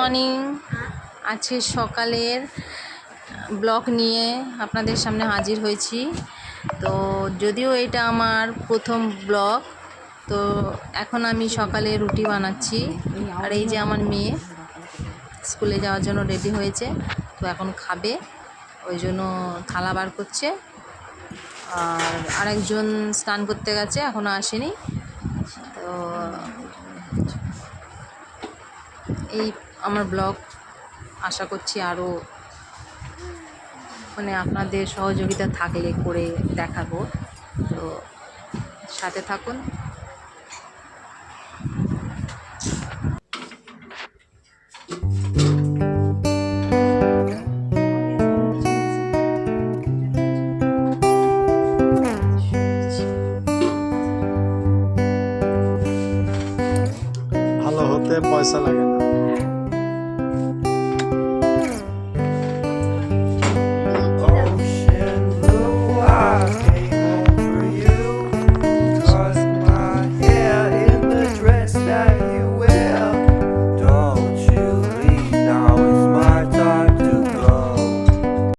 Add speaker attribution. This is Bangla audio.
Speaker 1: মর্নিং। আজকে সকালের ব্লগ নিয়ে আপনাদের সামনে হাজির হয়েছি। তো যদিও এটা আমার প্রথম ব্লগ, তো এখন আমি সকালে রুটি বানাচ্ছি। আর এই যে আমার মেয়ে স্কুলে যাওয়ার জন্য রেডি হয়েছে, তো এখন খাবে, ওই জন্য থালা বার করছে। আর আরেকজন স্নান করতে গেছে, এখনও আসেনি। তো এই আমার ব্লগ আশা করছি আরও আপনাদের সহযোগিতা থাকলে করে দেখাবো, তো সাথে থাকুন।
Speaker 2: ভালো হতে পয়সা লাগে না।